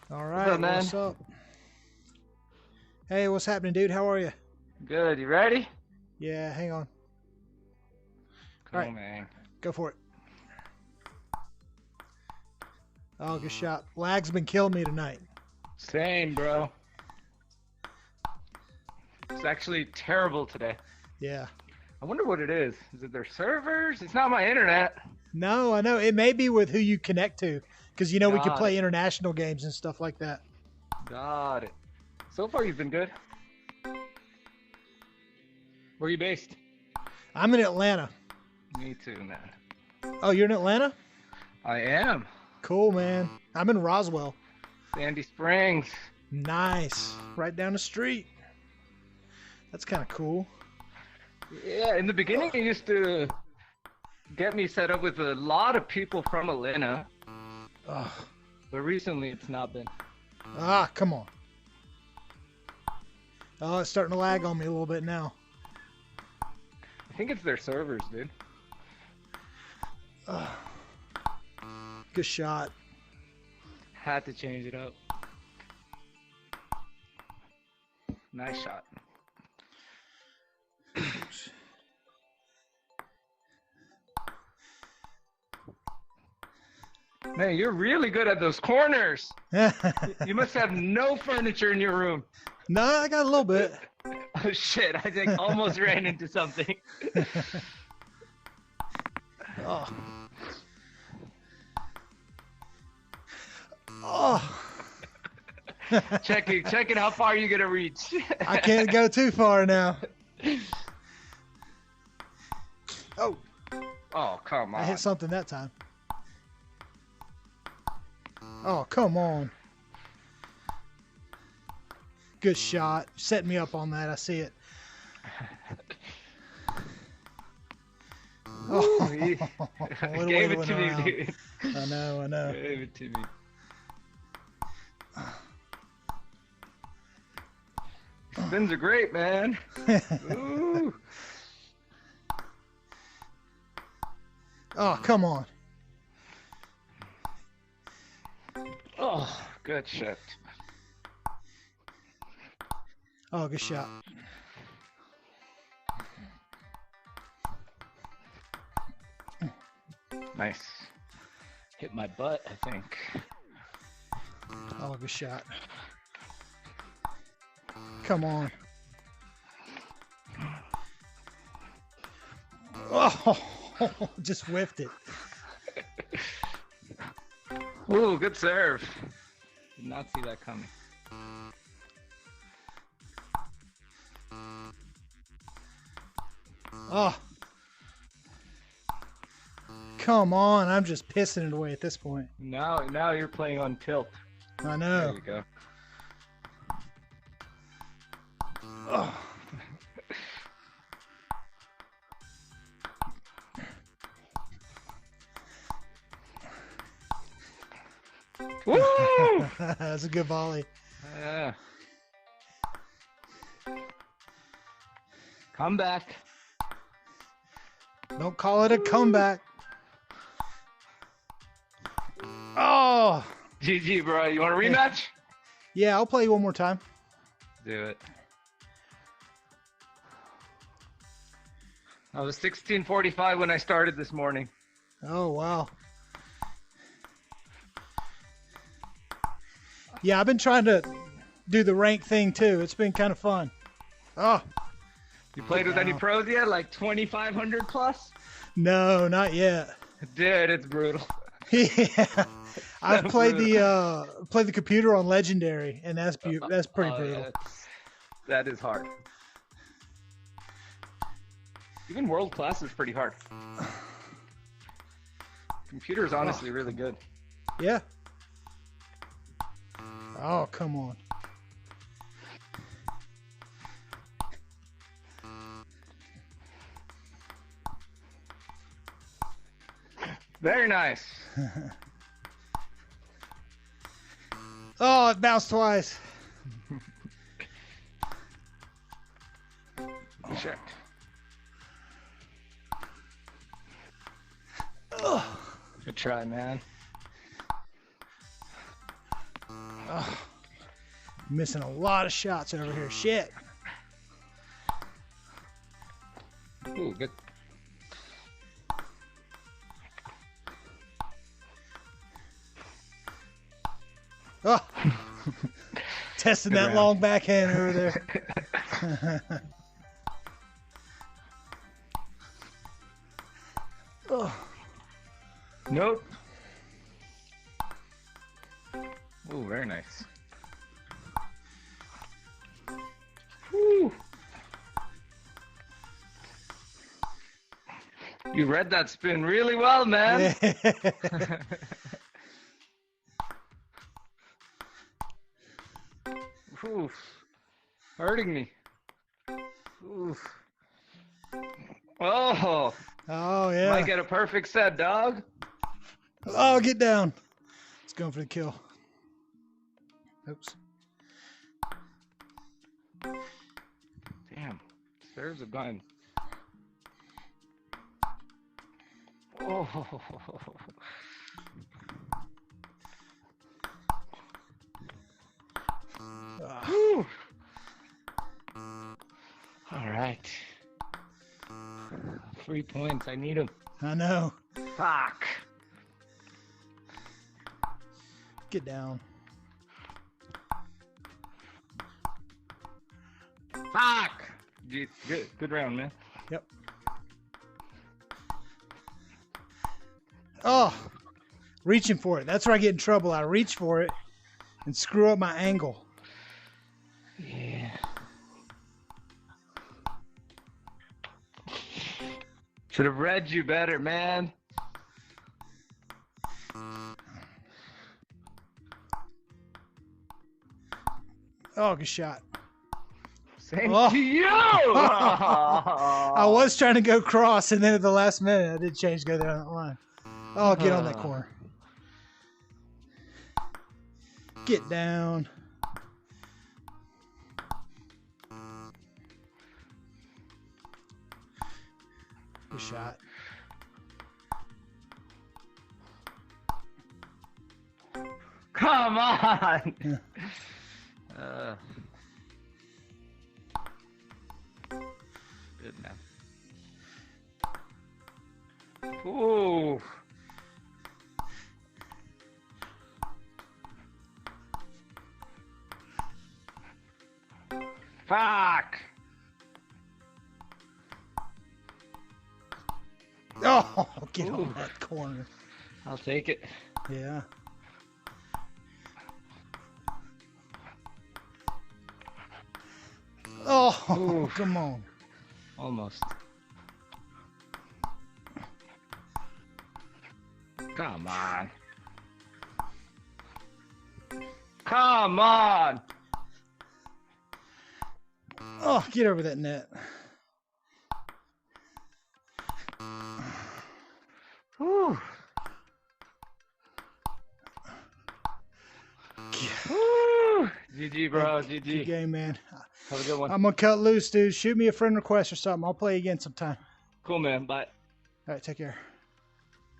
All What's right, up, man? what's up? Hey, what's happening, dude? How are you? Good. You ready? Yeah, hang on. All Cool, right, man. go for it. Oh, good shot. Lag's been killing me tonight. Same, bro. It's actually terrible today. Yeah. I wonder what it is. Is it their servers? It's not my internet. No, I know. It may be with who you connect to, because you know we could Got play it. international games and stuff like that. Got it. So far, you've been good. Where are you based? I'm in Atlanta. Me too, man. Oh, you're in Atlanta? I am. Cool, man. I'm in Roswell. Sandy Springs. Nice. Right down the street. That's kind of cool. Yeah, in the beginning, it used to get me set up with a lot of people from Atlanta, Ugh. but recently it's not been. Ah, come on. Oh, it's starting to lag on me a little bit now. I think it's their servers, dude. Ugh. Good shot. Had to change it up. Nice shot. Man, you're really good at those corners. You must have no furniture in your room. No, I got a little bit. Oh shit, I think almost ran into something. Oh. Oh. Checking how far you're gonna reach. I can't go too far now. Oh, Oh, come I on. hit something that time. Oh, come on. Good shot. Setting me up on that. I see it. Oh, He what a way gave to it win to me, around. dude. I know, I know. Gave it to me. Spins are great, man. Ooh. Oh, come on. Oh, good shit. Oh, good shot. Nice. Hit my butt, I think. Oh, good shot. Come on. Oh, just whiffed it. Ooh, good serve. Did not see that coming. Oh. Come on. I'm just pissing it away at this point. Now you're playing on tilt. I There know. you go. Oh. Woo! That's a good volley. Yeah. Come back. Don't call it a comeback. Oh. GG, bro. You want a rematch? Yeah, I'll play you one more time. Do it. I was 16:45 when I started this morning. Oh, wow. Yeah, I've been trying to do the rank thing too. It's been kind of fun. Oh, You played with any pros yet? Like 2,500 plus? no, not yet. Dude, it's brutal. Yeah. I've So played brutal. the computer on Legendary, and that's pretty Oh, brutal. yeah, that is hard. Even world class is pretty hard. Computer is honestly really good. Yeah. Oh, come on. Very nice. Oh, it bounced twice. Check. Ugh. Good try, man. Oh, missing a lot of shots over here. Shit. Ooh, good. Oh, testing Good that round. long backhand over there. Oh. Nope. Ooh, very nice. Woo. You read that spin really well, man. Oof. Hurting me. Oof. Oh. Oh, yeah. Might get a perfect set, dog. Oh, get down. It's going for the kill. Oops. Damn. Serves a gun. Oh. Whew. All right. 3 points. I need them. I know. Fuck. Get down. Fuck. Good round, man. Yep. Oh, reaching for it. That's where I get in trouble. I reach for it and screw up my angle. Yeah. Should have read you better, man. Oh, good shot. Same Oh. to you. I was trying to go cross, and then at the last minute, I did change to go there on that line. Oh, get on that corner. Get down. Good shot. Come on. Good man. Ooh. Fuck. Oh, get Ooh. on that corner. I'll take it. Yeah. Oh, Ooh. come on. Almost. Come on. Come on. Oh, get over that net. Whew. Woo. GG, bro. Good GG. game, man. Have a good one. I'm going to cut loose, dude. Shoot me a friend request or something. I'll play again sometime. Cool, man. Bye. All right, take care.